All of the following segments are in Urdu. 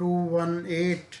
218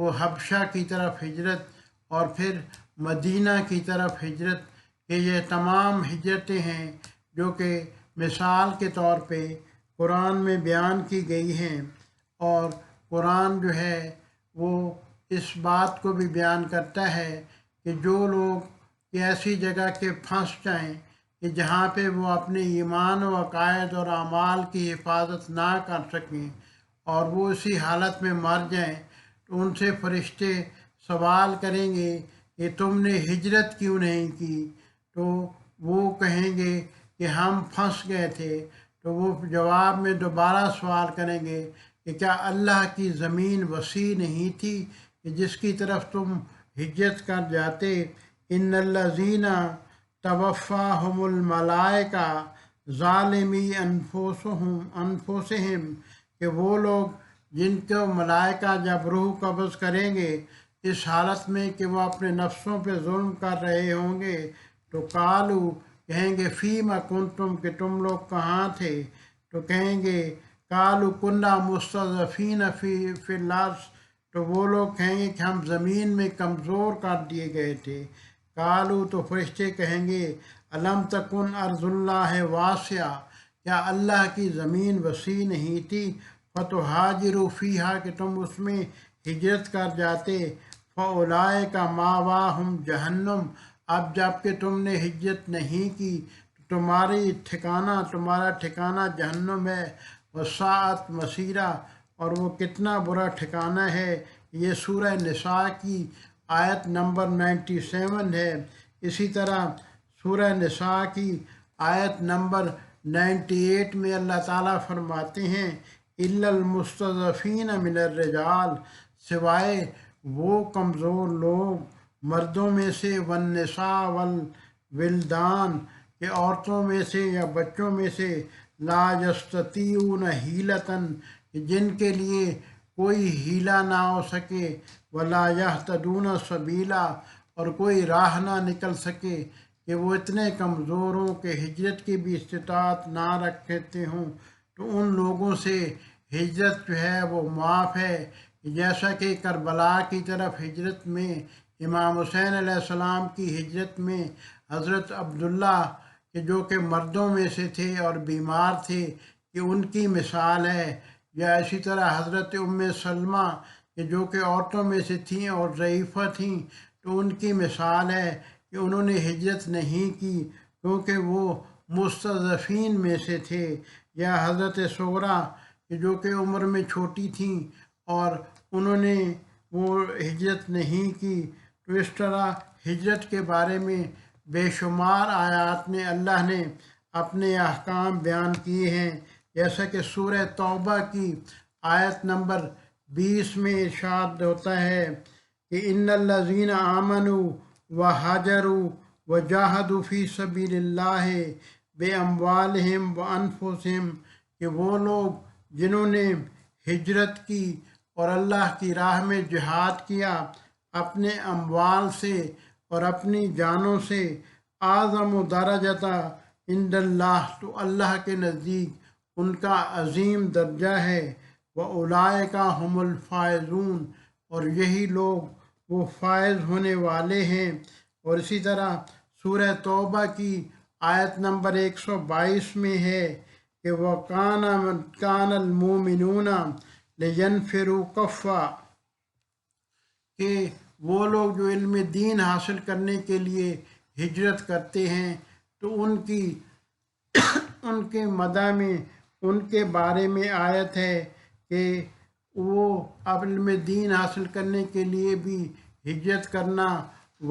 وہ حبشہ کی طرف ہجرت اور پھر مدینہ کی طرف ہجرت، کہ یہ تمام ہجرتیں ہیں جو کہ مثال کے طور پہ قرآن میں بیان کی گئی ہیں۔ اور قرآن جو ہے وہ اس بات کو بھی بیان کرتا ہے کہ جو لوگ ایسی جگہ کے پھنس جائیں کہ جہاں پہ وہ اپنے ایمان و عقائد اور اعمال کی حفاظت نہ کر سکیں اور وہ اسی حالت میں مر جائیں، تو ان سے فرشتے سوال کریں گے کہ تم نے ہجرت کیوں نہیں کی؟ تو وہ کہیں گے کہ ہم پھنس گئے تھے۔ تو وہ جواب میں دوبارہ سوال کریں گے کہ کیا اللہ کی زمین وسیع نہیں تھی کہ جس کی طرف تم ہجرت کر جاتے؟ ان الذین توفاہم الملائکہ ظالمی انفسہم، کہ وہ لوگ جن کو ملائکہ جب روح قبض کریں گے اس حالت میں کہ وہ اپنے نفسوں پہ ظلم کر رہے ہوں گے، تو قالو کہیں گے فیما کنتم، کہ تم لوگ کہاں تھے؟ تو کہیں گے قالو کنا مستضعفین فی الارض، تو وہ لوگ کہیں گے کہ ہم زمین میں کمزور کر دیے گئے تھے۔ قالو تو فرشتے کہیں گے الم تکن ارض اللہ واسعہ، کیا اللہ کی زمین وسیع نہیں تھی؟ فتہاجروا فیہا، کہ تم اس میں ہجرت کر جاتے۔ فاولئک مأواہم جہنم، اب جب کہ تم نے ہجرت نہیں کی تو تمہارا ٹھکانہ جہنم ہے۔ وساءت مصیرا، اور وہ کتنا برا ٹھکانہ ہے۔ یہ سورہ نساء کی آیت نمبر 97 ہے۔ اسی طرح سورہ نساء کی آیت نمبر 98 میں اللہ تعالیٰ فرماتے ہیں الا المستضعفین من الرجال، سوائے وہ کمزور لوگ مردوں میں سے، والنساء والولدان، کہ عورتوں میں سے یا بچوں میں سے، لا یستطیعون حیلۃ، کہ جن کے لیے کوئی حیلہ نہ ہو سکے، ولا یہتدون سبیلا، اور کوئی راہ نہ نکل سکے، کہ وہ اتنے کمزور ہوں کہ ہجرت کی بھی استطاعت نہ رکھتے ہوں، تو ان لوگوں سے ہجرت جو ہے وہ معاف ہے۔ جیسا کہ کربلا کی طرف ہجرت میں امام حسین علیہ السلام کی ہجرت میں حضرت عبداللہ کہ جو کہ مردوں میں سے تھے اور بیمار تھے کہ ان کی مثال ہے، یا اسی طرح حضرت ام سلمہ کہ جو کہ عورتوں میں سے تھیں اور ضعیفہ تھیں، تو ان کی مثال ہے کہ انہوں نے ہجرت نہیں کی کیونکہ وہ مستضعفین میں سے تھے، یا حضرت صغریٰ کہ جو کہ عمر میں چھوٹی تھیں اور انہوں نے وہ ہجرت نہیں کی۔ تو اس طرح ہجرت کے بارے میں بے شمار آیات میں اللہ نے اپنے احکام بیان کیے ہیں، جیسا کہ سورہ توبہ کی آیت نمبر 20 میں ارشاد ہوتا ہے کہ ان الذین آمنوا وہاجروا وجاہدوا فی سبیل اللہ باموالہم وانفسہم، کہ وہ لوگ جنہوں نے ہجرت کی اور اللہ کی راہ میں جہاد کیا اپنے اموال سے اور اپنی جانوں سے، اعظم درجۃ عند اللہ، تو اللہ کے نزدیک ان کا عظیم درجہ ہے۔ وَأُولَئِكَ هُمُ الْفَائِزُونَ، اور یہی لوگ وہ فائز ہونے والے ہیں۔ اور اسی طرح سورہ توبہ کی آیت نمبر 122 میں ہے کہ وَكَانَ الْمُؤْمِنُونَ لِيَنْفِرُوا كَافَّةً، کہ وہ لوگ جو علم دین حاصل کرنے کے لیے ہجرت کرتے ہیں تو ان کے مدح میں ان کے بارے میں آیت ہے کہ وہ اب علم دین حاصل کرنے کے لیے بھی ہجرت کرنا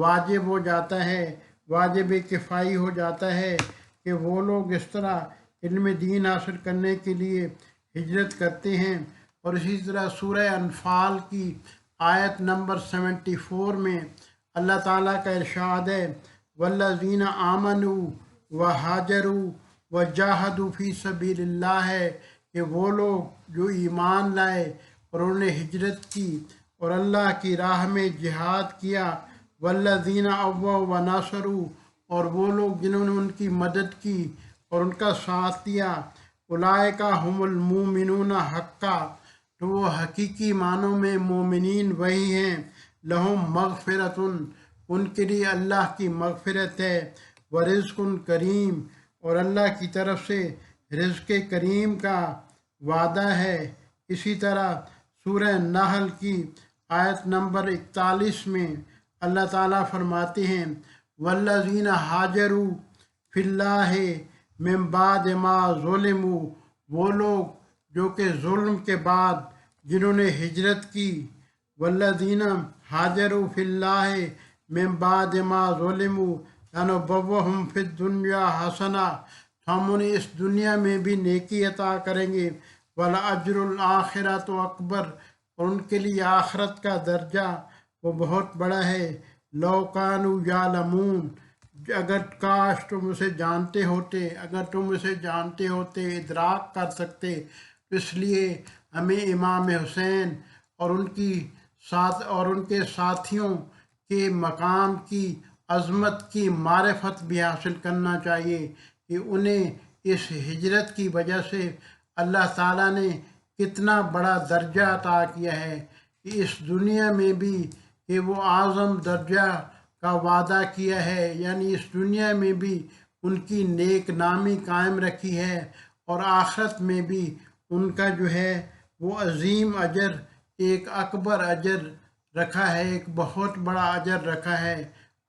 واجب ہو جاتا ہے، واجب کفائی ہو جاتا ہے کہ وہ لوگ اس طرح علم دین حاصل کرنے کے لیے ہجرت کرتے ہیں۔ اور اسی طرح سورہ انفال کی آیت نمبر 74 میں اللہ تعالیٰ کا ارشاد ہے والذین آمنوا وہاجروا وجاہدوا فی سبیل اللہ، ہے کہ وہ لوگ جو ایمان لائے اور انہوں نے ہجرت کی اور اللہ کی راہ میں جہاد کیا، والذین اووا ونصروا، اور وہ لوگ جنہوں نے ان کی مدد کی اور ان کا ساتھ دیا، اولئک ھم المؤمنون حقا، تو وہ حقیقی معنوں میں مومنین وہی ہیں لہم مغفرتن، ان کے لیے اللہ کی مغفرت ہے، ورزق کریم، اور اللہ کی طرف سے رزق کریم کا وعدہ ہے۔ اسی طرح سورہ نحل کی آیت نمبر 41 میں اللہ تعالیٰ فرماتے ہیں والذین ہاجروا فی اللہ من بعد ما ظلموا، وہ لوگ جو کہ ظلم کے بعد جنہوں نے ہجرت کی، والذین ہاجروا فی اللہ من بعد ما ظلموا لنبوہم فی الدنیا حسنہ، ہم انہیں اس دنیا میں بھی نیکی عطا کریں گے، وَلَأَجْرُ الْآخِرَةُ اکبر، اور ان کے لیے آخرت کا درجہ وہ بہت بڑا ہے۔ لَوْ كَانُوا يَعْلَمُونَ، اگر کاش تم اسے جانتے ہوتے، اگر تم اسے جانتے ہوتے، ادراک کر سکتے، تو اس لیے ہمیں امام حسین اور ان کے ساتھیوں کے مقام کی عظمت کی معرفت بھی حاصل کرنا چاہیے کہ انہیں اس ہجرت کی وجہ سے اللہ تعالیٰ نے کتنا بڑا درجہ عطا کیا ہے، کہ اس دنیا میں بھی کہ وہ اعظم درجہ کا وعدہ کیا ہے، یعنی اس دنیا میں بھی ان کی نیک نامی قائم رکھی ہے، اور آخرت میں بھی ان کا جو ہے وہ عظیم اجر، ایک اکبر اجر رکھا ہے، ایک بہت بڑا اجر رکھا ہے،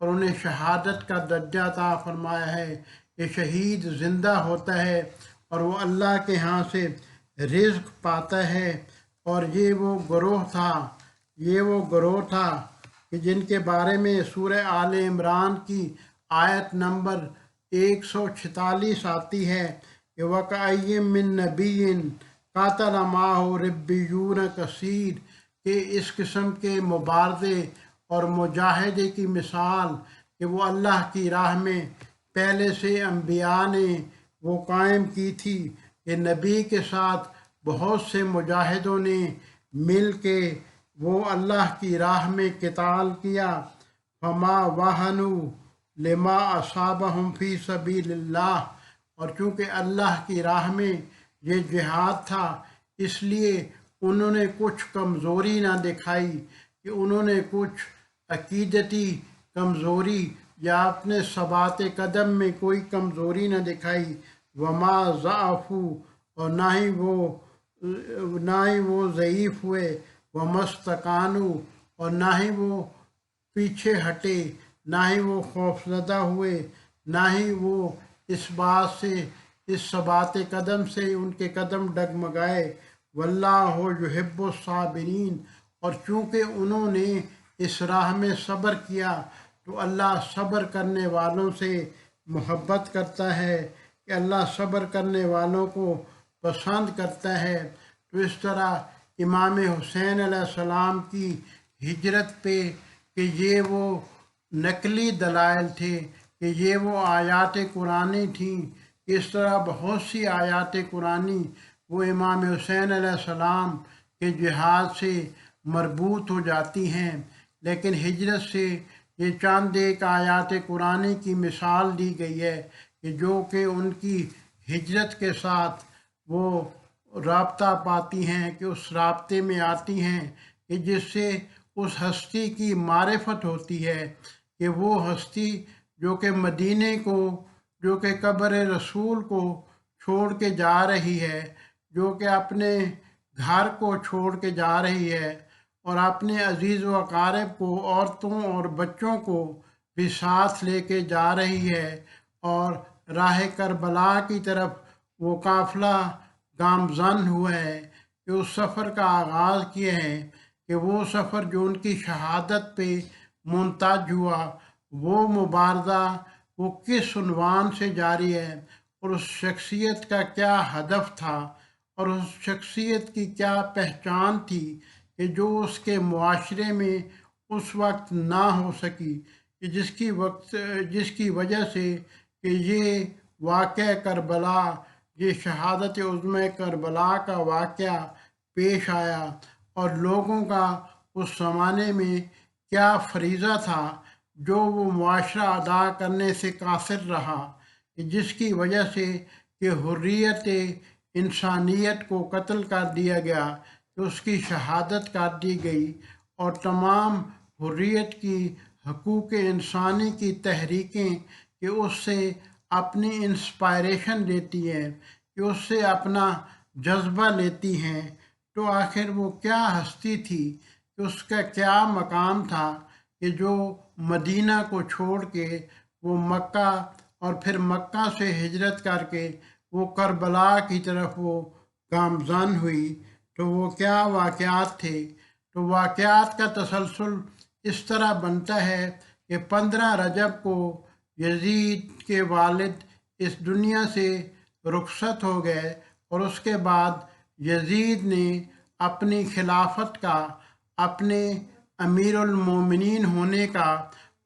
اور انہیں شہادت کا درجہ عطا فرمایا ہے کہ شہید زندہ ہوتا ہے اور وہ اللہ کے ہاں سے رزق پاتا ہے۔ اور یہ وہ گروہ تھا کہ جن کے بارے میں سورہ آل عمران کی آیت نمبر 146 آتی ہے کہ وَكَأَيٍّ مِّن نَبِيٍّ قَاتَلَ مَعَهُ رِبِّيُّونَ كَثِيرٌ، کہ اس قسم کے مبارزے اور مجاہدے کی مثال کہ وہ اللہ کی راہ میں پہلے سے انبیاء نے وہ قائم کی تھی کہ نبی کے ساتھ بہت سے مجاہدوں نے مل کے وہ اللہ کی راہ میں قتال کیا، فما وہنوا لما اصابہم فی سبیل اللہ، اور چونکہ اللہ کی راہ میں یہ جہاد تھا اس لیے انہوں نے کچھ کمزوری نہ دکھائی، کہ انہوں نے کچھ عقیدتی کمزوری یا اپنے ثبات قدم میں کوئی کمزوری نہ دکھائی، وما ضعفوا، اور نہ ہی وہ ضعیف ہوئے، وما استکانوا، اور نہ ہی وہ پیچھے ہٹے، نہ ہی وہ خوفزدہ ہوئے، نہ ہی وہ اس بات سے، اس ثبات قدم سے ان کے قدم ڈگمگائے، واللہ یحب الصابرین، اور چونکہ انہوں نے اس راہ میں صبر کیا تو اللہ صبر کرنے والوں سے محبت کرتا ہے، کہ اللہ صبر کرنے والوں کو پسند کرتا ہے۔ تو اس طرح امام حسین علیہ السلام کی ہجرت پہ کہ یہ وہ نقلی دلائل تھے، کہ یہ وہ آیات قرآنی تھیں، اس طرح بہت سی آیات قرآنی وہ امام حسین علیہ السلام کے جہاد سے مربوط ہو جاتی ہیں، لیکن ہجرت سے یہ چند ایک آیات قرآنی کی مثال دی گئی ہے کہ جو کہ ان کی ہجرت کے ساتھ وہ رابطہ پاتی ہیں، کہ اس رابطے میں آتی ہیں کہ جس سے اس ہستی کی معرفت ہوتی ہے، کہ وہ ہستی جو کہ مدینے کو، جو کہ قبر رسول کو چھوڑ کے جا رہی ہے، جو کہ اپنے گھر کو چھوڑ کے جا رہی ہے، اور اپنے عزیز و اقارب کو، عورتوں اور بچوں کو بھی ساتھ لے کے جا رہی ہے، اور راہ کربلا کی طرف وہ قافلہ گامزن ہوا ہے، کہ اس سفر کا آغاز کیا ہے، کہ وہ سفر جو ان کی شہادت پہ منتج ہوا، وہ مبارزہ وہ کس عنوان سے جاری ہے، اور اس شخصیت کا کیا ہدف تھا، اور اس شخصیت کی کیا پہچان تھی کہ جو اس کے معاشرے میں اس وقت نہ ہو سکی، کہ جس کی وجہ سے کہ یہ واقعہ کربلا، یہ شہادت عظمی کربلا کا واقعہ پیش آیا، اور لوگوں کا اس زمانے میں کیا فریضہ تھا جو وہ معاشرہ ادا کرنے سے قاصر رہا، کہ جس کی وجہ سے کہ حریت انسانیت کو قتل کر دیا گیا، کہ تو اس کی شہادت کر دی گئی، اور تمام حریت کی، حقوق انسانی کی تحریکیں کہ اس سے اپنی انسپائریشن لیتی ہیں، کہ اس سے اپنا جذبہ لیتی ہیں، تو آخر وہ کیا ہستی تھی، کہ اس کا کیا مقام تھا کہ جو مدینہ کو چھوڑ کے وہ مکہ، اور پھر مکہ سے ہجرت کر کے وہ کربلا کی طرف وہ گامزن ہوئی۔ تو وہ کیا واقعات تھے؟ تو واقعات کا تسلسل اس طرح بنتا ہے کہ 15 رجب کو یزید کے والد اس دنیا سے رخصت ہو گئے، اور اس کے بعد یزید نے اپنی خلافت کا، اپنے امیر المومنین ہونے کا،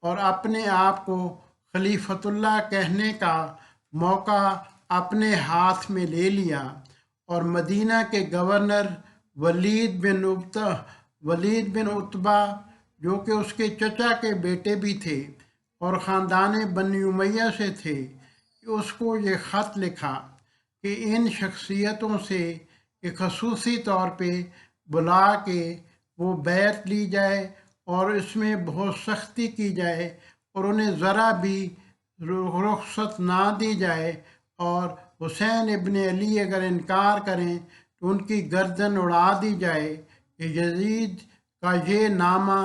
اور اپنے آپ کو خلیفۃ اللہ کہنے کا موقع اپنے ہاتھ میں لے لیا، اور مدینہ کے گورنر ولید بن عتبہ جو کہ اس کے چچا کے بیٹے بھی تھے اور خاندان بنی امیہ سے تھے، اس کو یہ خط لکھا کہ ان شخصیتوں سے ایک خصوصی طور پہ بلا کے وہ بیعت لی جائے، اور اس میں بہت سختی کی جائے، اور انہیں ذرا بھی رخصت نہ دی جائے، اور حسین ابن علی اگر انکار کریں تو ان کی گردن اڑا دی جائے۔ کہ یزید کا یہ نامہ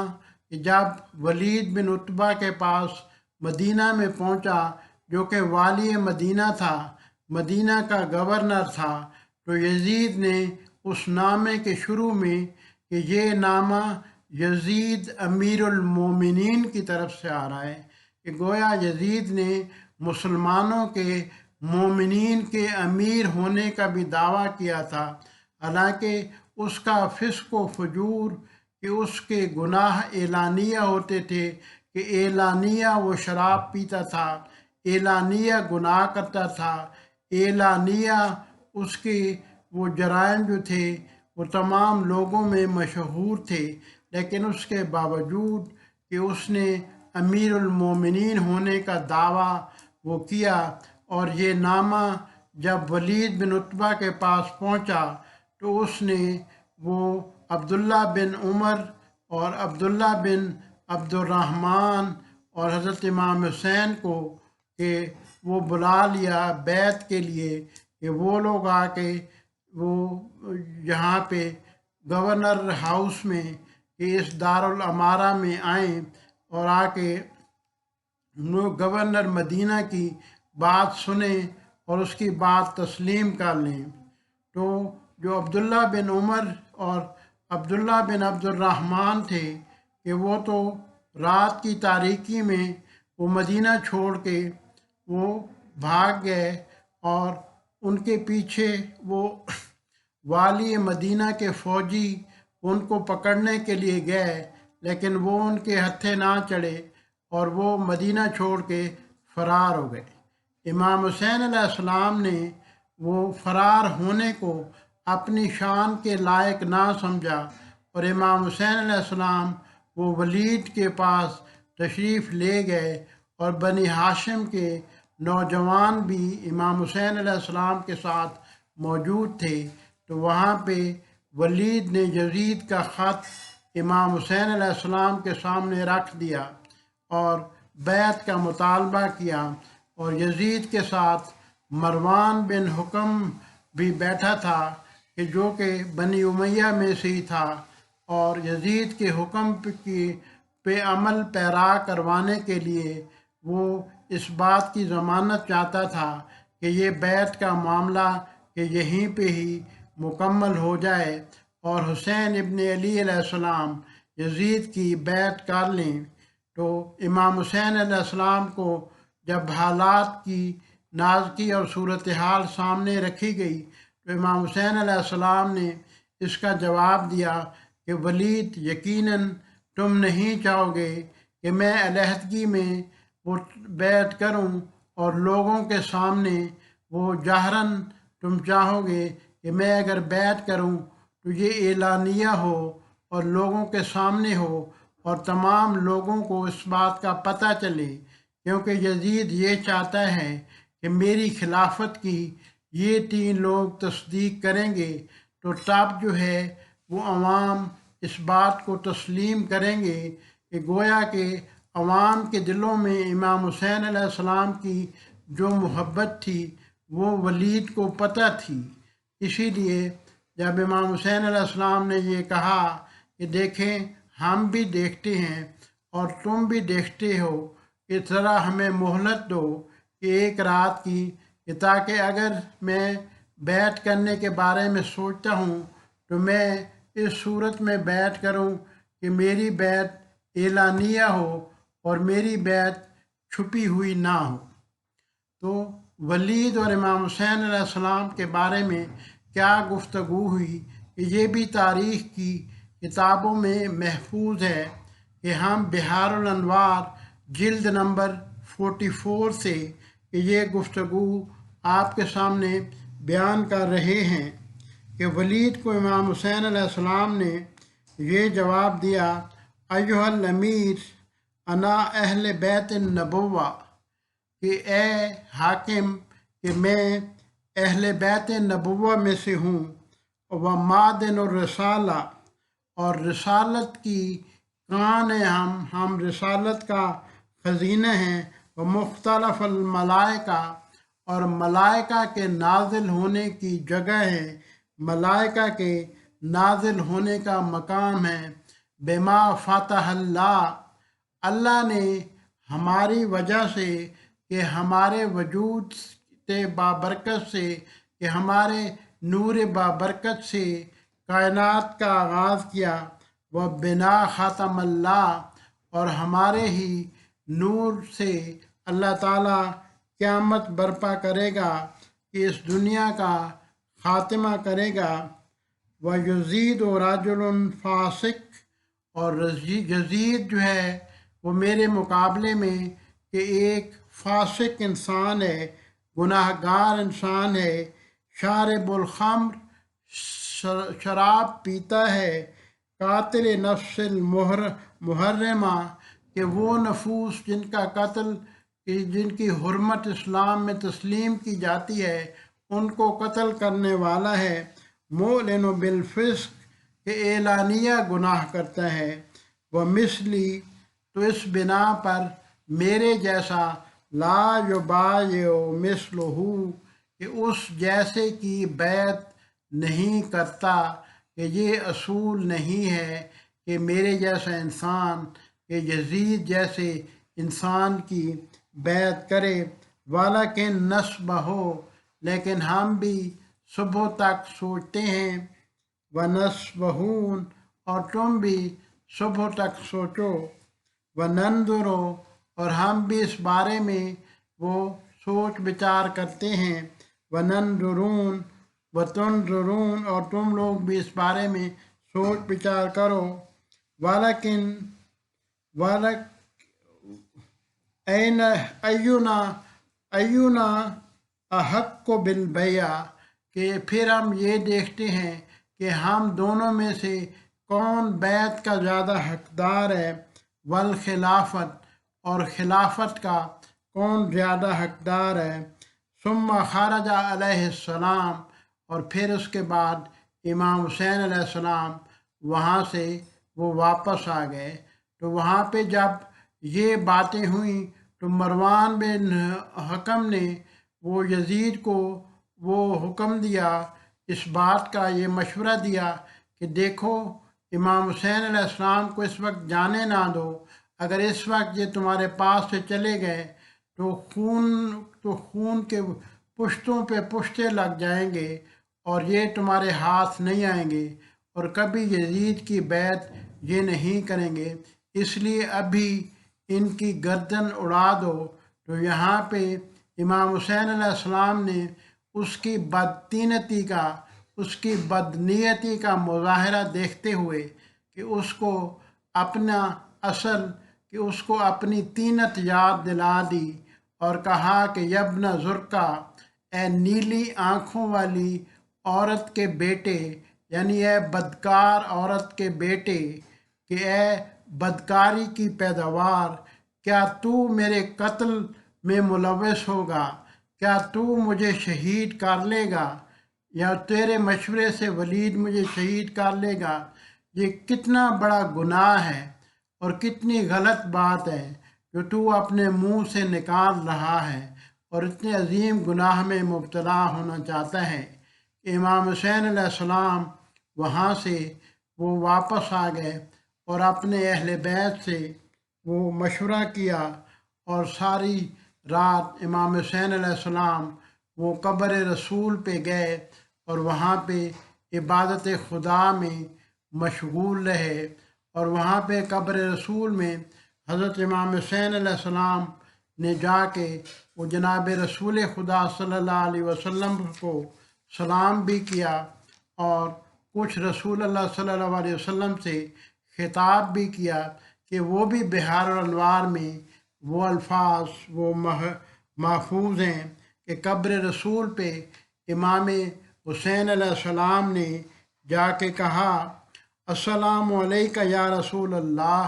کہ جب ولید بن عتبہ کے پاس مدینہ میں پہنچا، جو کہ والی مدینہ تھا، مدینہ کا گورنر تھا، تو یزید نے اس نامے کے شروع میں کہ یہ نامہ یزید امیر المومنین کی طرف سے آ رہا ہے، کہ گویا یزید نے مسلمانوں کے مومنین کے امیر ہونے کا بھی دعویٰ کیا تھا، حالانکہ اس کا فسق و فجور، کہ اس کے گناہ اعلانیہ ہوتے تھے، کہ اعلانیہ وہ شراب پیتا تھا، اعلانیہ گناہ کرتا تھا، اعلانیہ اس کے وہ جرائم جو تھے وہ تمام لوگوں میں مشہور تھے، لیکن اس کے باوجود کہ اس نے امیر المومنین ہونے کا دعویٰ وہ کیا، اور یہ نامہ جب ولید بن عتبہ کے پاس پہنچا تو اس نے وہ عبداللہ بن عمر اور عبداللہ بن عبد الرحمن اور حضرت امام حسین کو کہ وہ بلا لیا بیعت کے لیے، کہ وہ لوگ آ کے وہ یہاں پہ گورنر ہاؤس میں کہ اس دارالامارہ میں آئیں، اور آ کے گورنر مدینہ کی بات سنیں اور اس کی بات تسلیم کر لیں۔ تو جو عبداللہ بن عمر اور عبداللہ بن عبد الرحمن تھے کہ وہ تو رات کی تاریکی میں وہ مدینہ چھوڑ کے وہ بھاگ گئے، اور ان کے پیچھے وہ والی مدینہ کے فوجی ان کو پکڑنے کے لیے گئے، لیکن وہ ان کے ہتھے نہ چڑھے اور وہ مدینہ چھوڑ کے فرار ہو گئے۔ امام حسین علیہ السلام نے وہ فرار ہونے کو اپنی شان کے لائق نہ سمجھا، اور امام حسین علیہ السلام وہ ولید کے پاس تشریف لے گئے، اور بنی ہاشم کے نوجوان بھی امام حسین علیہ السلام کے ساتھ موجود تھے، تو وہاں پہ ولید نے یزید کا خط امام حسین علیہ السلام کے سامنے رکھ دیا اور بیعت کا مطالبہ کیا، اور یزید کے ساتھ مروان بن حکم بھی بیٹھا تھا کہ جو کہ بنی امیہ میں سے ہی تھا، اور یزید کے حکم پہ عمل پیرا کروانے کے لیے وہ اس بات کی ضمانت چاہتا تھا کہ یہ بیعت کا معاملہ کہ یہیں پہ ہی مکمل ہو جائے، اور حسین ابن علی علیہ السلام یزید کی بیعت کر لیں۔ تو امام حسین علیہ السلام کو جب حالات کی نازکی اور صورتحال سامنے رکھی گئی تو امام حسین علیہ السلام نے اس کا جواب دیا کہ ولید، یقیناً تم نہیں چاہو گے کہ میں علیحدگی میں وہ بیعت کروں، اور لوگوں کے سامنے وہ جہراً تم چاہو گے کہ میں اگر بیعت کروں تو یہ اعلانیہ ہو اور لوگوں کے سامنے ہو، اور تمام لوگوں کو اس بات کا پتہ چلے، کیونکہ یزید یہ چاہتا ہے کہ میری خلافت کی یہ 3 لوگ تصدیق کریں گے، تو تب جو ہے وہ عوام اس بات کو تسلیم کریں گے کہ گویا کہ عوام کے دلوں میں امام حسین علیہ السلام کی جو محبت تھی وہ ولید کو پتہ تھی۔ اسی لیے جب امام حسین علیہ السلام نے یہ کہا کہ دیکھیں ہم بھی دیکھتے ہیں اور تم بھی دیکھتے ہو، اس طرح ہمیں مہلت دو کہ ایک رات کی، کہ تاکہ اگر میں بیعت کرنے کے بارے میں سوچتا ہوں تو میں اس صورت میں بیعت کروں کہ میری بیعت اعلانیہ ہو اور میری بیعت چھپی ہوئی نہ ہو۔ تو ولید اور امام حسین علیہ السلام کے بارے میں کیا گفتگو ہوئی کہ یہ بھی تاریخ کی کتابوں میں محفوظ ہے کہ ہم بحار الانوار جلد نمبر 44 سے کہ یہ گفتگو آپ کے سامنے بیان کر رہے ہیں کہ ولید کو امام حسین علیہ السلام نے یہ جواب دیا، ایھا الامیر انا اہل بیت النبوہ، کہ اے حاکم کہ میں اہل بیت نبوہ میں سے ہوں، و معدن الرسالہ، اور رسالت کی کان ہیں ہم رسالت کا خزینہ ہیں، و مختلف الملائکہ، اور ملائکہ کے نازل ہونے کی جگہ ہے، ملائکہ کے نازل ہونے کا مقام ہے، بما فتح اللہ نے ہماری وجہ سے، کہ ہمارے وجود بابرکت سے، کہ ہمارے نور بابرکت سے کائنات کا آغاز کیا، وہ بنا ختم اللہ، اور ہمارے ہی نور سے اللہ تعالیٰ قیامت برپا کرے گا کہ اس دنیا کا خاتمہ کرے گا، وہ یزید و رجل فاسق، اور یزید جو ہے وہ میرے مقابلے میں کہ ایک فاسق انسان ہے، گناہ گار انسان ہے، شارب الخمر، شراب پیتا ہے، قاتل نفس المحرمہ، کہ وہ نفوس جن کا قتل، جن کی حرمت اسلام میں تسلیم کی جاتی ہے، ان کو قتل کرنے والا ہے، معلن بالفسق، کہ اعلانیہ گناہ کرتا ہے، وہ مثلی، تو اس بنا پر میرے جیسا، لا یبایع مثلہ، کہ اس جیسے کی بیعت نہیں کرتا، کہ یہ اصول نہیں ہے کہ میرے جیسا انسان کہ یزید جیسے انسان کی بیعت کرے، ولیکن نصبہ، لیکن ہم بھی صبح تک سوچتے ہیں، ونصبحون، اور تم بھی صبح تک سوچو، وننظر، اور ہم بھی اس بارے میں وہ سوچ بچار کرتے ہیں، وننظرون وتنظرون، اور تم لوگ بھی اس بارے میں سوچ بچار کرو، ولیکن اینا احق بالبیع، کہ پھر ہم یہ دیکھتے ہیں کہ ہم دونوں میں سے کون بیعت کا زیادہ حقدار ہے، والخلافت، اور خلافت کا کون زیادہ حقدار ہے، ثم خرج علیہ السلام، اور پھر اس کے بعد امام حسین علیہ السلام وہاں سے وہ واپس آ گئے۔ تو وہاں پہ جب یہ باتیں ہوئیں تو مروان بن حکم نے وہ یزید کو وہ حکم دیا، اس بات کا یہ مشورہ دیا کہ دیکھو امام حسین علیہ السلام کو اس وقت جانے نہ دو، اگر اس وقت یہ تمہارے پاس سے چلے گئے تو خون کے پشتوں پہ پشتے لگ جائیں گے اور یہ تمہارے ہاتھ نہیں آئیں گے اور کبھی یزید کی بیعت یہ نہیں کریں گے، اس لیے ابھی ان کی گردن اڑا دو۔ تو یہاں پہ امام حسین علیہ السلام نے اس کی بدطینتی کا، اس کی بدنیتی کا مظاہرہ دیکھتے ہوئے کہ اس کو اپنا اصل، کہ اس کو اپنی طینت یاد دلا دی اور کہا کہ یبن زرقا، اے نیلی آنکھوں والی عورت کے بیٹے، یعنی اے بدکار عورت کے بیٹے، کہ اے بدکاری کی پیداوار، کیا تو میرے قتل میں ملوث ہوگا؟ کیا تو مجھے شہید کر لے گا؟ یا تیرے مشورے سے ولید مجھے شہید کر لے گا۔ یہ کتنا بڑا گناہ ہے اور کتنی غلط بات ہے جو تو اپنے منہ سے نکال رہا ہے اور اتنے عظیم گناہ میں مبتلا ہونا چاہتا ہے کہ امام حسین علیہ السلام وہاں سے وہ واپس آ گئے اور اپنے اہل بیت سے وہ مشورہ کیا اور ساری رات امام حسین علیہ السلام وہ قبر رسول پہ گئے اور وہاں پہ عبادت خدا میں مشغول رہے، اور وہاں پہ قبر رسول میں حضرت امام حسین علیہ السلام نے جا کے وہ جناب رسول خدا صلی اللہ علیہ وسلم کو سلام بھی کیا اور کچھ رسول اللہ صلی اللہ علیہ وسلم سے خطاب بھی کیا کہ وہ بھی بحار الانوار میں وہ الفاظ وہ محفوظ ہیں کہ قبر رسول پہ امام حسین علیہ السلام نے جا کے کہا، السلام علیکہ یا رسول اللہ،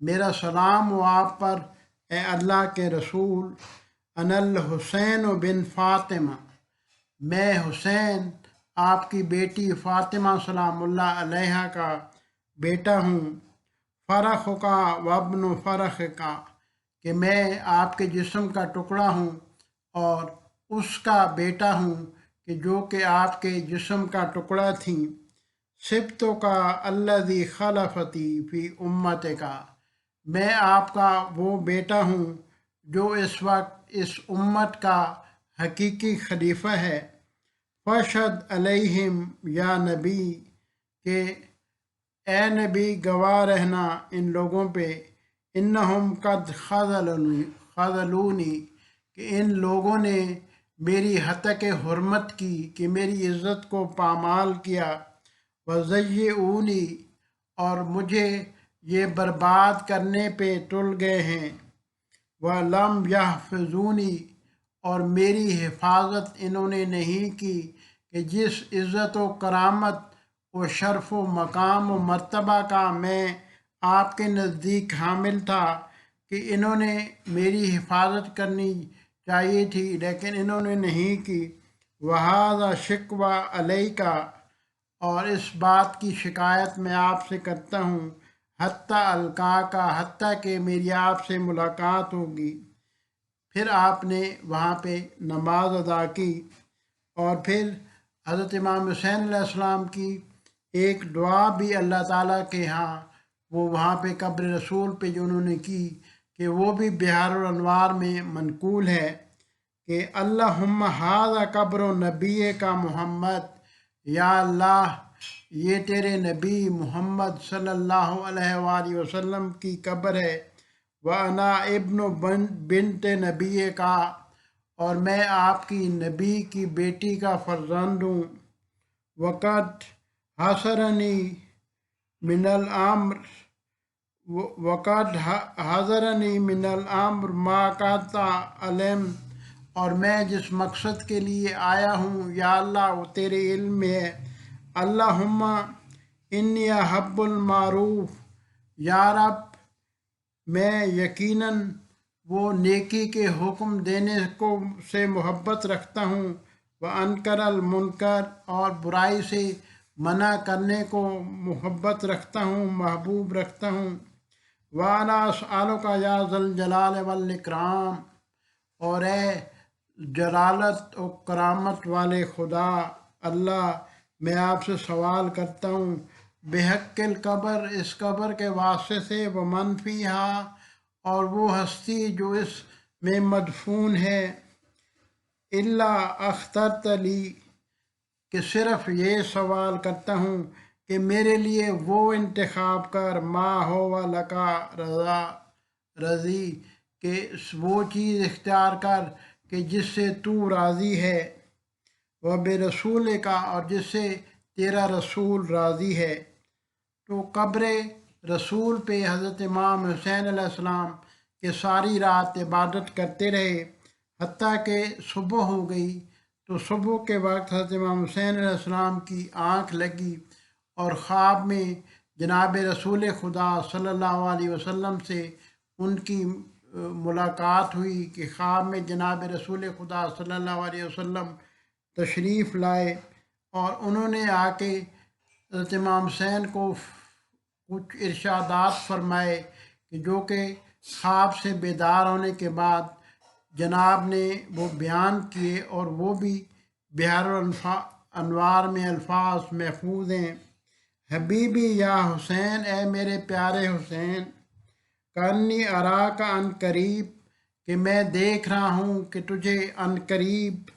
میرا سلام ہو آپ پر اے اللہ کے رسول، انا الحسین بن فاطمہ، میں حسین آپ کی بیٹی فاطمہ سلام اللہ علیہا کا بیٹا ہوں، فرخ کا وابن فرخ کا، کہ میں آپ کے جسم کا ٹکڑا ہوں اور اس کا بیٹا ہوں کہ جو کہ آپ کے جسم کا ٹکڑا تھیں، سبتوں کا الذی خلفتی فی امت کا، میں آپ کا وہ بیٹا ہوں جو اس وقت اس امت کا حقیقی خلیفہ ہے۔ فشد علیہم یا نبی، کہ اے نبی گواہ رہنا ان لوگوں پہ، انہم قد خذلونی، کہ ان لوگوں نے میری حتک حرمت کی، کہ میری عزت کو پامال کیا، وضیعونی، اور مجھے یہ برباد کرنے پہ تل گئے ہیں، وَلَمْ يَحْفَظُونِی، اور میری حفاظت انہوں نے نہیں کی کہ جس عزت و کرامت و شرف و مقام و مرتبہ کا میں آپ کے نزدیک حامل تھا کہ انہوں نے میری حفاظت کرنی چاہیے تھی لیکن انہوں نے نہیں کی۔ وَهَذَا شِكْوَى عَلَيْكَ، اور اس بات کی شکایت میں آپ سے کرتا ہوں، حتیٰ القاء کا، حتیٰ کہ میری آپ سے ملاقات ہوگی۔ پھر آپ نے وہاں پہ نماز ادا کی اور پھر حضرت امام حسین علیہ السلام کی ایک دعا بھی اللہ تعالیٰ کے ہاں وہ وہاں پہ قبر رسول پہ جو انہوں نے کی کہ وہ بھی بحار الانوار میں منقول ہے کہ اللہم ھذا قبر نبی کا محمد، یا اللہ یہ تیرے نبی محمد صلی اللہ علیہ وآلہ وسلم کی قبر ہے، وَأَنَا ابن بنت نبی کا، اور میں آپ کی نبی کی بیٹی کا فرزند ہوں، وقت حسرنی من الامر وقد حضرنی من الامر ما قاطع علم، اور میں جس مقصد کے لیے آیا ہوں یا اللہ وہ تیرے علم میں ہے۔ اللہم انی احب المعروف، یا رب میں یقیناً وہ نیکی کے حکم دینے کو سے محبت رکھتا ہوں، وانکر المنکر، اور برائی سے منع کرنے کو محبت رکھتا ہوں، محبوب رکھتا ہوں، وانا اسألک یا ذا الجلال والاکرام، اور اے جلالت و کرامت والے خدا اللہ میں آپ سے سوال کرتا ہوں، بحق القبر، اس قبر کے واسطے سے، ومن فیہا، اور وہ ہستی جو اس میں مدفون ہے، الا اخترت لی، کہ صرف یہ سوال کرتا ہوں کہ میرے لیے وہ انتخاب کر، ما ہوا لکا رضا رضی، کہ وہ چیز اختیار کر کہ جس سے تو راضی ہے، وبرسول کا، اور جس سے تیرا رسول راضی ہے۔ تو قبر رسول پہ حضرت امام حسین علیہ السلام کہ ساری رات عبادت کرتے رہے حتیٰ کہ صبح ہو گئی، تو صبح کے وقت حضرت امام حسین علیہ السلام کی آنکھ لگی اور خواب میں جناب رسول خدا صلی اللہ علیہ وسلم سے ان کی ملاقات ہوئی کہ خواب میں جناب رسول خدا صلی اللہ علیہ وسلم تشریف لائے اور انہوں نے آ کے حضرت امام حسین کو کچھ ارشادات فرمائے کہ جو کہ خواب سے بیدار ہونے کے بعد جناب نے وہ بیان کیے، اور وہ بھی بحر انوار میں الفاظ محفوظ ہیں۔ حبیبی یا حسین، اے میرے پیارے حسین، کانی ارا کا عن قریب، کہ میں دیکھ رہا ہوں کہ تجھے عن قریب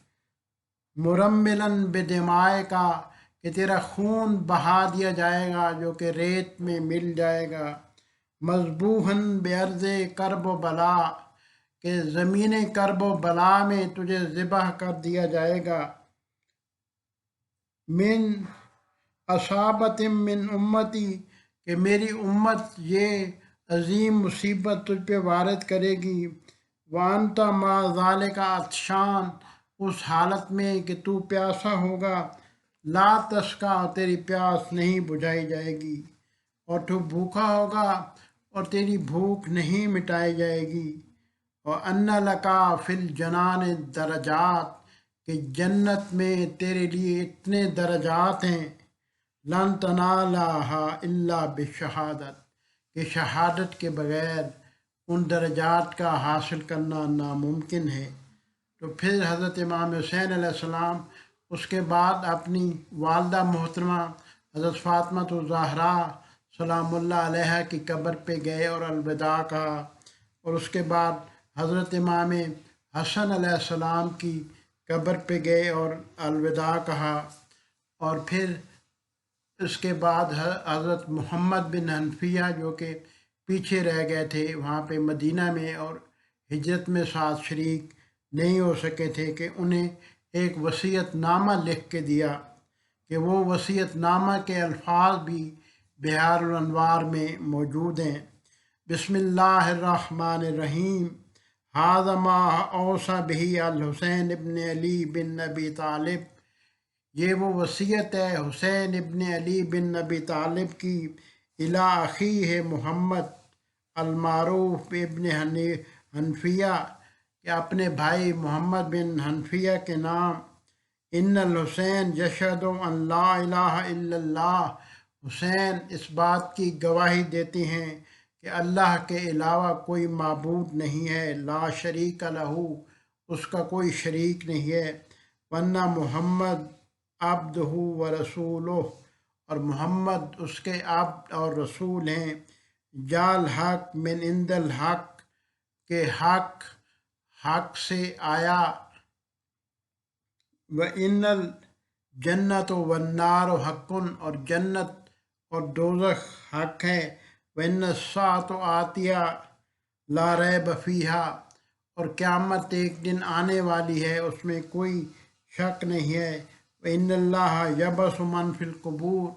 مرملن بدمائے کا، کہ تیرا خون بہا دیا جائے گا جو کہ ریت میں مل جائے گا، مذبوحاً بِأَرْضِ کرب و بلا، کہ زمین کرب و بلا میں تجھے ذبح کر دیا جائے گا، من اصابت من امتی، کہ میری امت یہ عظیم مصیبت تجھ پہ وارد کرے گی، وانت ما ذالک عطشان، اس حالت میں کہ تو پیاسا ہوگا، لا تسقا، تیری پیاس نہیں بجھائی جائے گی، اور تو بھوکا ہوگا اور تیری بھوک نہیں مٹائی جائے گی، اور ان لکا فی الجنان درجات، کہ جنت میں تیرے لیے اتنے درجات ہیں، لن تنالہا الا بشہادت، کہ شہادت کے بغیر ان درجات کا حاصل کرنا ناممکن ہے۔ تو پھر حضرت امام حسین علیہ السلام اس کے بعد اپنی والدہ محترمہ حضرت فاطمہ الزہرا سلام اللہ علیہا کی قبر پہ گئے اور الوداع کہا، اور اس کے بعد حضرت امام حسن علیہ السلام کی قبر پہ گئے اور الوداع کہا، اور پھر اس کے بعد حضرت محمد بن حنفیہ جو کہ پیچھے رہ گئے تھے وہاں پہ مدینہ میں اور ہجرت میں ساتھ شریک نہیں ہو سکے تھے، کہ انہیں ایک وصیت نامہ لکھ کے دیا، کہ وہ وصیت نامہ کے الفاظ بھی بحار الانوار میں موجود ہیں۔ بسم اللہ الرحمن الرحیم، ھذا ما اوصی بہ الحسین ابن علی بن ابی طالب، یہ وہ وصیت ہے حسین ابن علی بن ابی طالب کی الی اخیہ محمد المعروف ابن حنفیہ، کہ اپنے بھائی محمد بن حنفیہ کے نام، ان الحسین یشہد ان لا الہ الا اللہ، حسین اس بات کی گواہی دیتے ہیں کہ اللہ کے علاوہ کوئی معبود نہیں ہے، لا شریک لہ، اس کا کوئی شریک نہیں ہے، ورنہ محمد عبدہ و رسولہ، اور محمد اس کے عبد اور رسول ہیں، جال حق من عند الحق، کہ حق سے آیا، وَإِنَّ الْجَنَّةَ وَالنَّارُ حَقٌّ، اور جنت اور دوزخ حق ہے، وَإِنَّ السَّاعَةَ آتِیَةٌ لَا رَیْبَ فِیہَا، اور قیامت ایک دن آنے والی ہے اس میں کوئی شک نہیں ہے، وَإِنَّ اللَّهَ يَبْعَثُ مَن فِی الْقُبُورِ،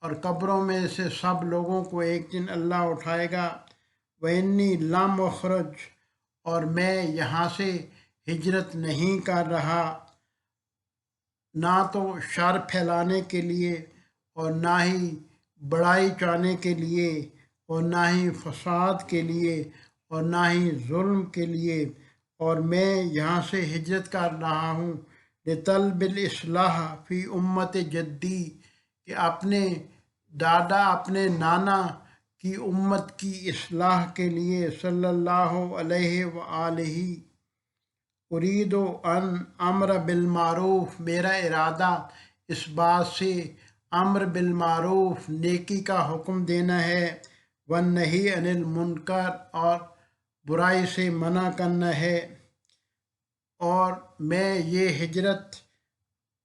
اور قبروں میں سے سب لوگوں کو ایک دن اللہ اٹھائے گا، وَإِنِّی لَمْ أُخْرَجْ، اور میں یہاں سے ہجرت نہیں کر رہا، نہ تو شر پھیلانے کے لیے اور نہ ہی بڑائی چاہنے کے لیے اور نہ ہی فساد کے لیے اور نہ ہی ظلم کے لیے، اور میں یہاں سے ہجرت کر رہا ہوں لطلب الاصلاح فی امت جدی، کہ اپنے دادا اپنے نانا کی امت کی اصلاح کے لیے، صلی اللہ علیہ وآلہ، ارید ان امر بالمعروف، میرا ارادہ اس بات سے امر بالمعروف نیکی کا حکم دینا ہے، والنہی عن المنکر، اور برائی سے منع کرنا ہے، اور میں یہ ہجرت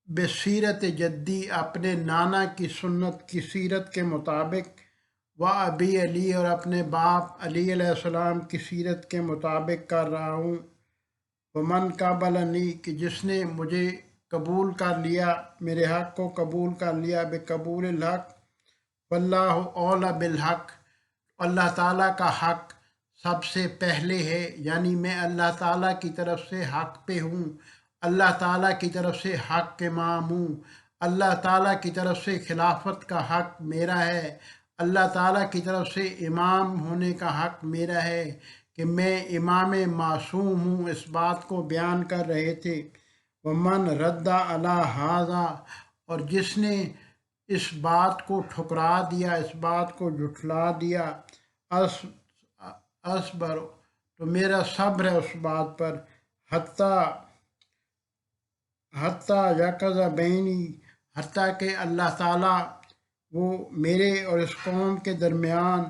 بسیرت جدی، اپنے نانا کی سنت کی سیرت کے مطابق، و ابی علی، اور اپنے باپ علی علیہ السلام کی سیرت کے مطابق کر رہا ہوں، ومن قبلنی، کہ جس نے مجھے قبول کر لیا، میرے حق کو قبول کر لیا، بقبول الحق، واللہ اولی بالحق، اللہ تعالیٰ کا حق سب سے پہلے ہے، یعنی میں اللہ تعالیٰ کی طرف سے حق پہ ہوں، اللہ تعالیٰ کی طرف سے حق امام ہوں، اللہ تعالیٰ کی طرف سے خلافت کا حق میرا ہے، اللہ تعالیٰ کی طرف سے امام ہونے کا حق میرا ہے، کہ میں امام معصوم ہوں، اس بات کو بیان کر رہے تھے، ومن رد علی ھذا، اور جس نے اس بات کو ٹھکرا دیا، اس بات کو جھٹلا دیا، اصبر، تو میرا صبر ہے اس بات پر، حتیٰ یقظ بینی، حتیٰ کہ اللہ تعالیٰ وہ میرے اور اس قوم کے درمیان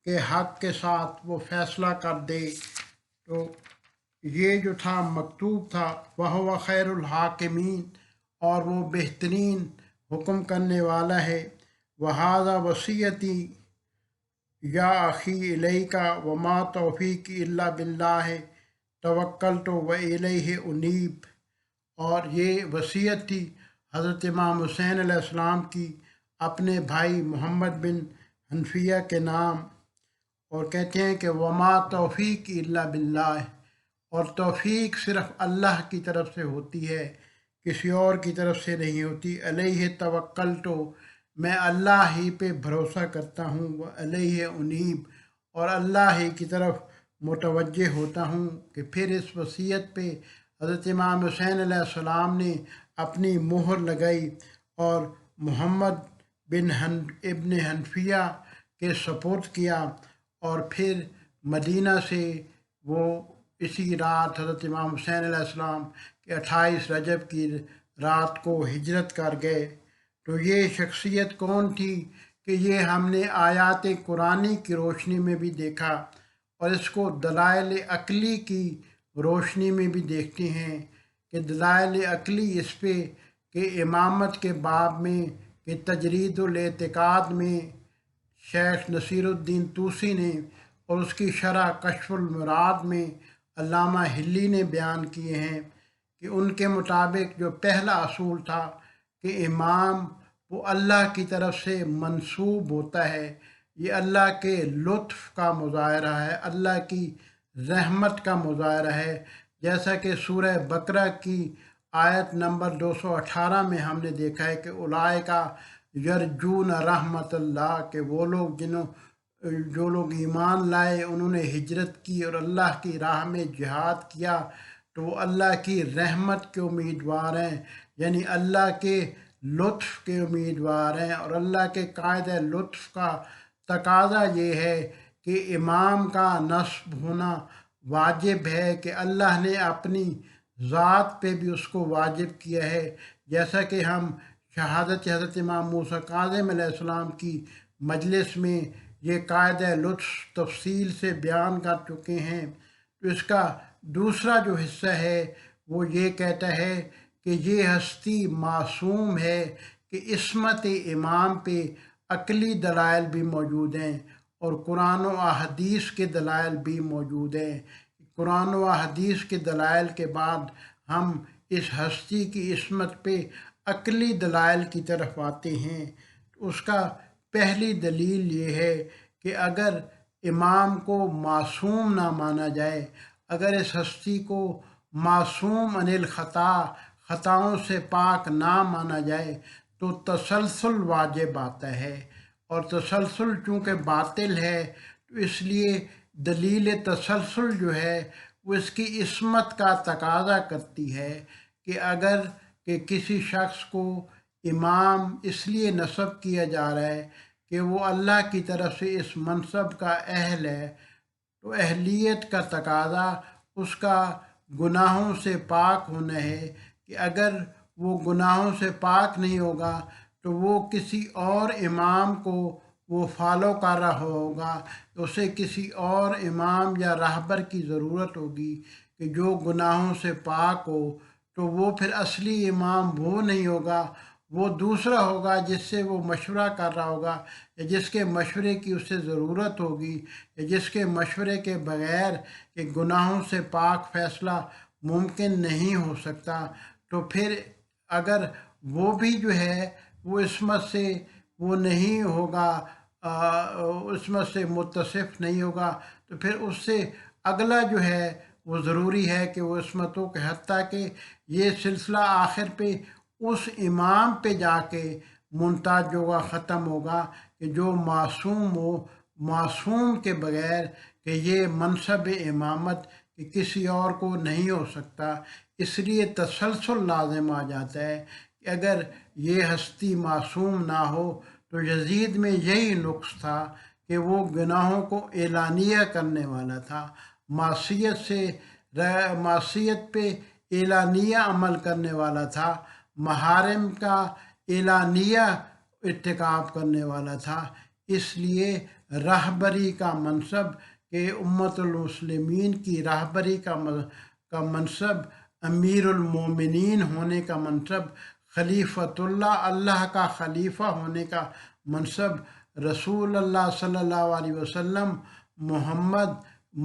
کے حق کے ساتھ وہ فیصلہ کر دے۔ تو یہ جو تھا مکتوب تھا، وہ خیر الحاکمین، اور وہ بہترین حکم کرنے والا ہے۔ وہذا وصیتی یا اخی الیک وما توفیقی الا باللہ توکلت والیہ انیب، اور یہ وصیت تھی حضرت امام حسین علیہ السلام کی اپنے بھائی محمد بن حنفیہ کے نام، اور کہتے ہیں کہ وما توفیق الا باللہ، اور توفیق صرف اللہ کی طرف سے ہوتی ہے، کسی اور کی طرف سے نہیں ہوتی۔ علیہ توکلت، میں اللہ ہی پہ بھروسہ کرتا ہوں، وہ علیہ انیب، اور اللہ ہی کی طرف متوجہ ہوتا ہوں۔ کہ پھر اس وصیت پہ حضرت امام حسین علیہ السلام نے اپنی مہر لگائی اور محمد ابن حنفیہ کے سپرد کیا، اور پھر مدینہ سے وہ اسی رات حضرت امام حسین علیہ السلام کے 28 رجب کی رات کو ہجرت کر گئے۔ تو یہ شخصیت کون تھی کہ یہ ہم نے آیات قرآنی کی روشنی میں بھی دیکھا، اور اس کو دلائل عقلی کی روشنی میں بھی دیکھتے ہیں کہ دلائل عقلی اس پہ کہ امامت کے باب میں کہ تجرید الاعتقاد میں شیخ نصیر الدین طوسی نے، اور اس کی شرح کشف المراد میں علامہ ہلی نے بیان کیے ہیں کہ ان کے مطابق جو پہلا اصول تھا کہ امام وہ اللہ کی طرف سے منسوب ہوتا ہے، یہ اللہ کے لطف کا مظاہرہ ہے، اللہ کی رحمت کا مظاہرہ ہے، جیسا کہ سورہ بقرہ کی آیت نمبر 218 میں ہم نے دیکھا ہے کہ اولئک یرجون رحمت اللہ، کہ وہ لوگ جو لوگ ایمان لائے، انہوں نے ہجرت کی اور اللہ کی راہ میں جہاد کیا، تو وہ اللہ کی رحمت کے امیدوار ہیں، یعنی اللہ کے لطف کے امیدوار ہیں۔ اور اللہ کے قاعدہ لطف کا تقاضا یہ ہے کہ امام کا نصب ہونا واجب ہے، کہ اللہ نے اپنی ذات پہ بھی اس کو واجب کیا ہے، جیسا کہ ہم شہادت حضرت امام موسیٰ کاظم علیہ السلام کی مجلس میں یہ قاعدہ لطف تفصیل سے بیان کر چکے ہیں۔ تو اس کا دوسرا جو حصہ ہے وہ یہ کہتا ہے کہ یہ ہستی معصوم ہے، کہ عصمت امام پہ عقلی دلائل بھی موجود ہیں اور قرآن و احادیث کے دلائل بھی موجود ہیں۔ قرآن و احادیث کے دلائل کے بعد ہم اس ہستی کی عصمت پہ عقلی دلائل کی طرف آتے ہیں۔ اس کا پہلی دلیل یہ ہے کہ اگر امام کو معصوم نہ مانا جائے، اگر اس ہستی کو معصوم عن الخطا، خطاؤں سے پاک نہ مانا جائے، تو تسلسل واجب آتا ہے، اور تسلسل چونکہ باطل ہے تو اس لیے دلیل تسلسل جو ہے وہ اس کی عصمت کا تقاضا کرتی ہے کہ اگر کہ کسی شخص کو امام اس لیے نسب کیا جا رہا ہے کہ وہ اللہ کی طرف سے اس منصب کا اہل ہے، تو اہلیت کا تقاضا اس کا گناہوں سے پاک ہونا ہے، کہ اگر وہ گناہوں سے پاک نہیں ہوگا تو وہ کسی اور امام کو وہ فالو کر رہا ہوگا، تو اسے کسی اور امام یا راہبر کی ضرورت ہوگی کہ جو گناہوں سے پاک ہو، تو وہ پھر اصلی امام وہ نہیں ہوگا، وہ دوسرا ہوگا جس سے وہ مشورہ کر رہا ہوگا، یا جس کے مشورے کی اسے ضرورت ہوگی، یا جس کے مشورے کے بغیر کہ گناہوں سے پاک فیصلہ ممکن نہیں ہو سکتا۔ تو پھر اگر وہ بھی جو ہے وہ عصمت سے وہ نہیں ہوگا، عصمت سے متصف نہیں ہوگا، تو پھر اس سے اگلا جو ہے وہ ضروری ہے کہ وہ عصمتوں کے، حتیٰ کہ یہ سلسلہ آخر پہ اس امام پہ جا کے منتج ہوگا، ختم ہوگا کہ جو معصوم ہو، معصوم کے بغیر کہ یہ منصب امامت کہ کسی اور کو نہیں ہو سکتا۔ اس لیے تسلسل لازم آ جاتا ہے کہ اگر یہ ہستی معصوم نہ ہو تو یزید میں یہی نقص تھا کہ وہ گناہوں کو اعلانیہ کرنے والا تھا، معصیت پہ اعلانیہ عمل کرنے والا تھا، محارم کا اعلانیہ ارتکاب کرنے والا تھا۔ اس لیے رہبری کا منصب کہ امت المسلمین کی رہبری کا منصب، امیر المومنین ہونے کا منصب، خلیفۃ اللہ، اللہ کا خلیفہ ہونے کا منصب، رسول اللہ صلی اللہ علیہ وسلم محمد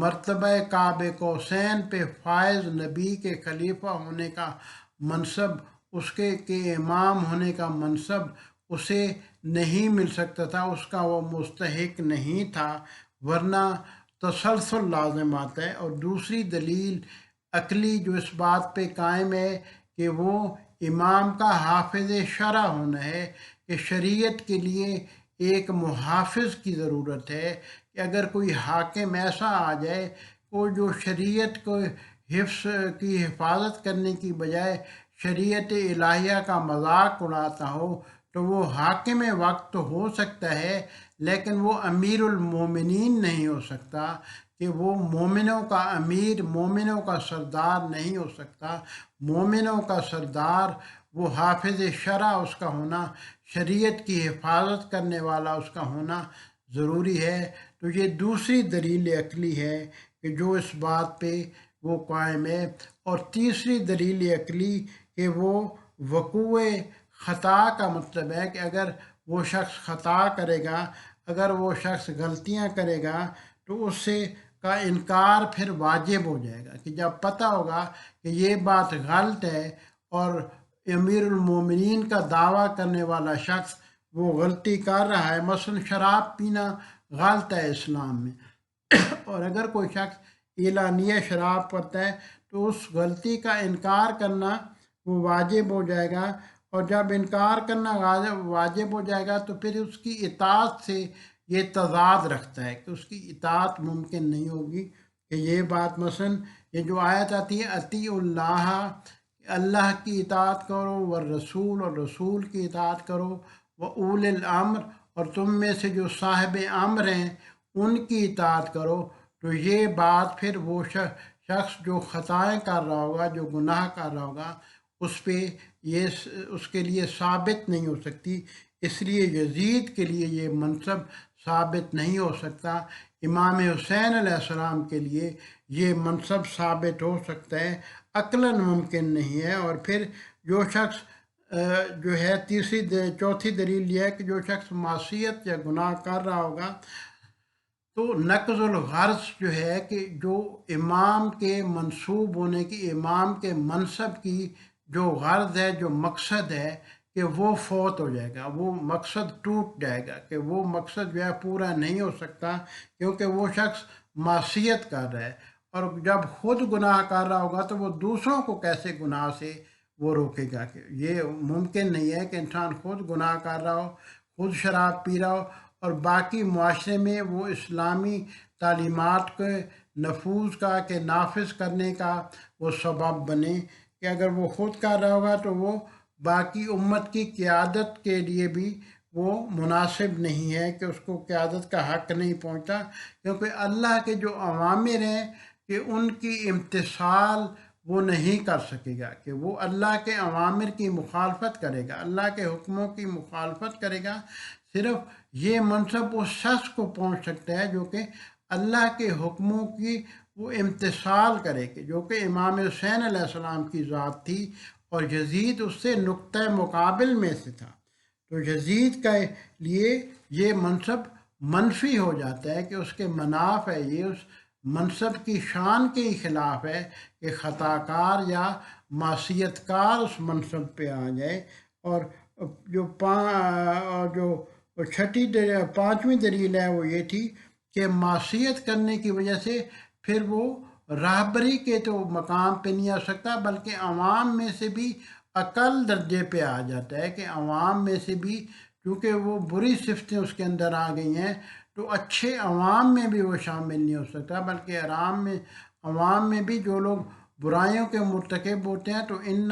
مرتبہ قاب قوسین پہ فائز نبی کے خلیفہ ہونے کا منصب، اس کے امام ہونے کا منصب اسے نہیں مل سکتا تھا، اس کا وہ مستحق نہیں تھا، ورنہ تسلسل لازم آتا ہے۔ اور دوسری دلیل عقلی جو اس بات پہ قائم ہے کہ وہ امام کا حافظ شرع ہونا ہے، کہ شریعت کے لیے ایک محافظ کی ضرورت ہے، کہ اگر کوئی حاکم ایسا آ جائے کو جو شریعت کو حفاظت کرنے کی بجائے شریعت الہیہ کا مذاق اڑاتا ہو تو وہ حاکم وقت تو ہو سکتا ہے لیکن وہ امیر المومنین نہیں ہو سکتا، کہ وہ مومنوں کا امیر، مومنوں کا سردار نہیں ہو سکتا۔ مومنوں کا سردار وہ حافظ شرع اس کا ہونا، شریعت کی حفاظت کرنے والا اس کا ہونا ضروری ہے۔ تو یہ دوسری دلیل عقلی ہے کہ جو اس بات پہ وہ قائم ہے۔ اور تیسری دلیل عقلی کہ وہ وقوع خطا کا مطلب ہے کہ اگر وہ شخص خطا کرے گا، اگر وہ شخص غلطیاں کرے گا تو اس سے کا انکار پھر واجب ہو جائے گا، کہ جب پتہ ہوگا کہ یہ بات غلط ہے اور امیر المومنین کا دعویٰ کرنے والا شخص وہ غلطی کر رہا ہے، مثلا شراب پینا غلط ہے اسلام میں، اور اگر کوئی شخص اعلانیہ شراب پیتا ہے تو اس غلطی کا انکار کرنا وہ واجب ہو جائے گا، اور جب انکار کرنا واجب ہو جائے گا تو پھر اس کی اطاعت سے یہ تضاد رکھتا ہے کہ اس کی اطاعت ممکن نہیں ہوگی۔ کہ یہ بات مثلا یہ جو آیت آتی ہے اطیعوا اللہ، اللہ کی اطاعت کرو، والرسول، اور رسول کی اطاعت کرو، وَأُولِي الْأَمْرِ، اور تم میں سے جو صاحب امر ہیں ان کی اطاعت کرو، تو یہ بات پھر وہ شخص جو خطائیں کر رہا ہوگا، جو گناہ کر رہا ہوگا، اس پہ یہ اس کے لیے ثابت نہیں ہو سکتی۔ اس لیے یزید کے لیے یہ منصب ثابت نہیں ہو سکتا، امام حسین علیہ السلام کے لیے یہ منصب ثابت ہو سکتا ہے، عقلاً ممکن نہیں ہے۔ اور پھر جو شخص جو ہے چوتھی دلیل یہ ہے کہ جو شخص معصیت یا گناہ کر رہا ہوگا تو نقض الغرض جو ہے کہ جو امام کے منصوب ہونے کی، امام کے منصب کی جو غرض ہے، جو مقصد ہے کہ وہ فوت ہو جائے گا، وہ مقصد ٹوٹ جائے گا، کہ وہ مقصد جو ہے پورا نہیں ہو سکتا، کیونکہ وہ شخص معصیت کر رہا ہے، اور جب خود گناہ کر رہا ہوگا تو وہ دوسروں کو کیسے گناہ سے وہ روکے گا؟ کہ یہ ممکن نہیں ہے کہ انسان خود گناہ کر رہا ہو، خود شراب پی رہا ہو اور باقی معاشرے میں وہ اسلامی تعلیمات کے نفوذ کا، کہ نافذ کرنے کا وہ سبب بنے، کہ اگر وہ خود کر رہا ہوگا تو وہ باقی امت کی قیادت کے لیے بھی وہ مناسب نہیں ہے، کہ اس کو قیادت کا حق نہیں پہنچتا، کیونکہ اللہ کے جو اوامر ہیں کہ ان کی امتثال وہ نہیں کر سکے گا، کہ وہ اللہ کے اوامر کی مخالفت کرے گا، اللہ کے حکموں کی مخالفت کرے گا۔ صرف یہ منصب اس شخص کو پہنچ سکتا ہے جو کہ اللہ کے حکموں کی وہ امتثال کرے، کہ جو کہ امام حسین علیہ السلام کی ذات تھی، اور یزید اس سے نقطہ مقابل میں سے تھا، تو یزید کے لیے یہ منصب منفی ہو جاتا ہے، کہ اس کے مناف ہے، یہ اس منصب کی شان کے ہی خلاف ہے کہ خطا کار یا معصیت کار اس منصب پہ آ جائے۔ اور جو پانچویں دلیل ہے وہ یہ تھی کہ معصیت کرنے کی وجہ سے پھر وہ راہبری کے تو مقام پہ نہیں آ سکتا، بلکہ عوام میں سے بھی اقل درجے پہ آ جاتا ہے، کہ عوام میں سے بھی چونکہ وہ بری صفتیں اس کے اندر آ گئی ہیں تو اچھے عوام میں بھی وہ شامل نہیں ہو سکتا، بلکہ عوام میں بھی جو لوگ برائیوں کے مرتکب ہوتے ہیں تو ان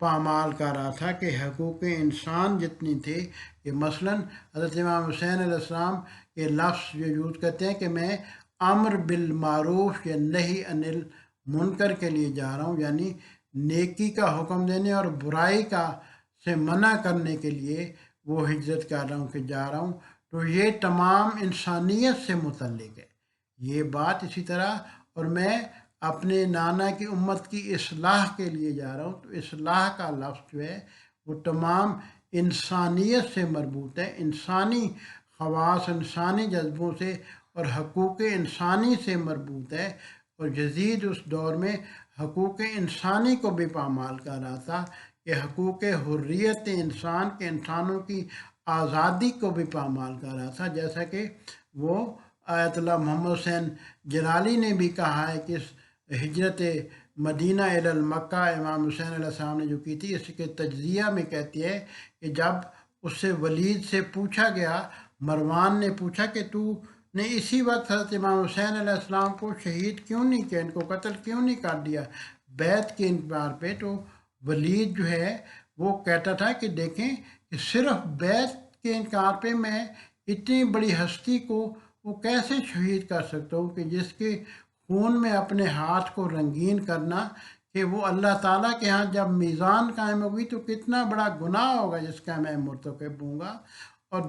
پامال کر رہا تھا کہ حقوق انسان جتنی تھے، کہ مثلاً حضرت امام حسین علیہ السلام یہ لفظ جو یوز کرتے ہیں کہ میں امر بالمعروف یا نہی عن المنکر کے لیے جا رہا ہوں، یعنی نیکی کا حکم دینے اور برائی کا سے منع کرنے کے لیے وہ ہجرت کر رہا ہوں کہ جا رہا ہوں، تو یہ تمام انسانیت سے متعلق ہے یہ بات۔ اسی طرح اور میں اپنے نانا کی امت کی اصلاح کے لیے جا رہا ہوں، تو اصلاح کا لفظ جو ہے وہ تمام انسانیت سے مربوط ہے، انسانی خواص، انسانی جذبوں سے اور حقوق انسانی سے مربوط ہے۔ اور جدید اس دور میں حقوق انسانی کو بھی پامال کر رہا تھا کہ حقوق حریت انسان کے، انسانوں کی آزادی کو بھی پامال کر رہا تھا، جیسا کہ وہ آیت اللہ محمد حسین جلالی نے بھی کہا ہے کہ ہجرت مدینہ الی مکہ امام حسین علیہ السلام نے جو کی تھی، اس کے تجزیہ میں کہتی ہے کہ جب اس سے ولید سے پوچھا گیا، مروان نے پوچھا کہ تو نے اسی وقت حضرت امام حسین علیہ السلام کو شہید کیوں نہیں کیا، ان کو قتل کیوں نہیں کر دیا بیعت کے انکار پہ، تو ولید جو ہے وہ کہتا تھا کہ دیکھیں کہ صرف بیعت کے انکار پہ میں اتنی بڑی ہستی کو وہ کیسے شہید کر سکتا ہوں کہ جس کے خون میں اپنے ہاتھ کو رنگین کرنا، کہ وہ اللہ تعالیٰ کے ہاں جب میزان قائم ہوگی تو کتنا بڑا گناہ ہوگا جس کا میں مرتکب ہوں گا۔ اور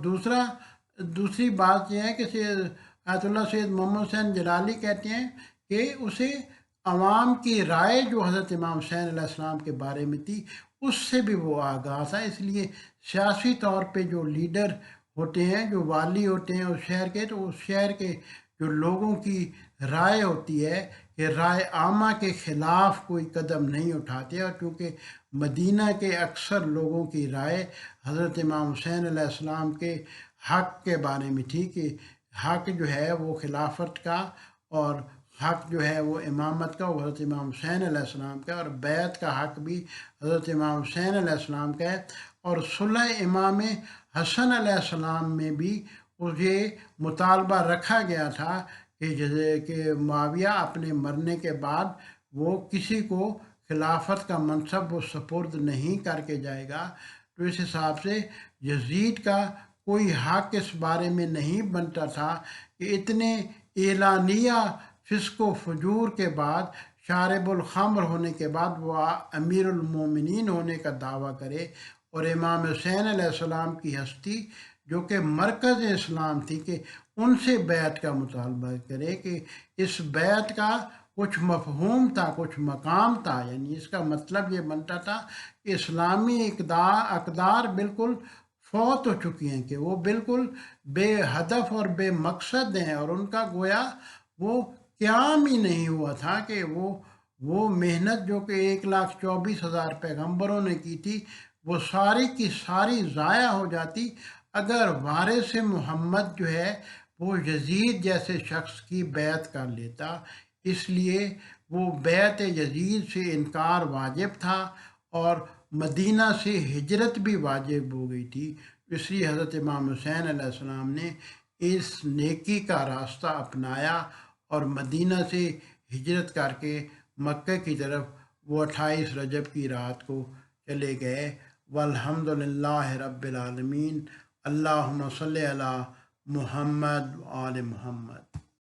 دوسری بات یہ ہے کہ آیت اللہ سید محمد حسین جلالی کہتے ہیں کہ اسے عوام کی رائے جو حضرت امام حسین علیہ السلام کے بارے میں تھی اس سے بھی وہ آگاہ تھا، اس لیے سیاسی طور پہ جو لیڈر ہوتے ہیں، جو والی ہوتے ہیں اس شہر کے، تو اس شہر کے جو لوگوں کی رائے ہوتی ہے کہ رائے عامہ کے خلاف کوئی قدم نہیں اٹھاتے، اور کیونکہ مدینہ کے اکثر لوگوں کی رائے حضرت امام حسین علیہ السلام کے حق کے بارے میں تھی کہ حق جو ہے وہ خلافت کا اور حق جو ہے وہ امامت کا وہ حضرت امام حسین علیہ السلام کا، اور بیعت کا حق بھی حضرت امام حسین علیہ السلام کا ہے۔ اور صلح امام حسن علیہ السلام میں بھی یہ مطالبہ رکھا گیا تھا کہ جیسے کہ معاویہ اپنے مرنے کے بعد وہ کسی کو خلافت کا منصب وہ سپرد نہیں کر کے جائے گا، تو اس حساب سے یزید کا کوئی حق اس بارے میں نہیں بنتا تھا کہ اتنے اعلانیہ فسق و فجور کے بعد، شارب الخمر ہونے کے بعد وہ امیر المومنین ہونے کا دعویٰ کرے، اور امام حسین علیہ السلام کی ہستی جو کہ مرکز اسلام تھی کہ ان سے بیعت کا مطالبہ کرے، کہ اس بیعت کا کچھ مفہوم تھا، کچھ مقام تھا، یعنی اس کا مطلب یہ بنتا تھا کہ اسلامی اقدار بالکل فوت ہو چکی ہیں، کہ وہ بالکل بے ہدف اور بے مقصد ہیں، اور ان کا گویا وہ قیام ہی نہیں ہوا تھا، کہ وہ محنت جو کہ 1,24,000 پیغمبروں نے کی تھی وہ ساری کی ساری ضائع ہو جاتی اگر وارث محمد جو ہے وہ یزید جیسے شخص کی بیعت کر لیتا۔ اس لیے وہ بیعت یزید سے انکار واجب تھا اور مدینہ سے ہجرت بھی واجب ہو گئی تھی، اس لیے حضرت امام حسین علیہ السلام نے اس نیکی کا راستہ اپنایا اور مدینہ سے ہجرت کر کے مکہ کی طرف وہ 28 رجب کی رات کو چلے گئے۔ والحمد للہ رب العالمین۔ اللہم صلی علی محمد و آل محمد۔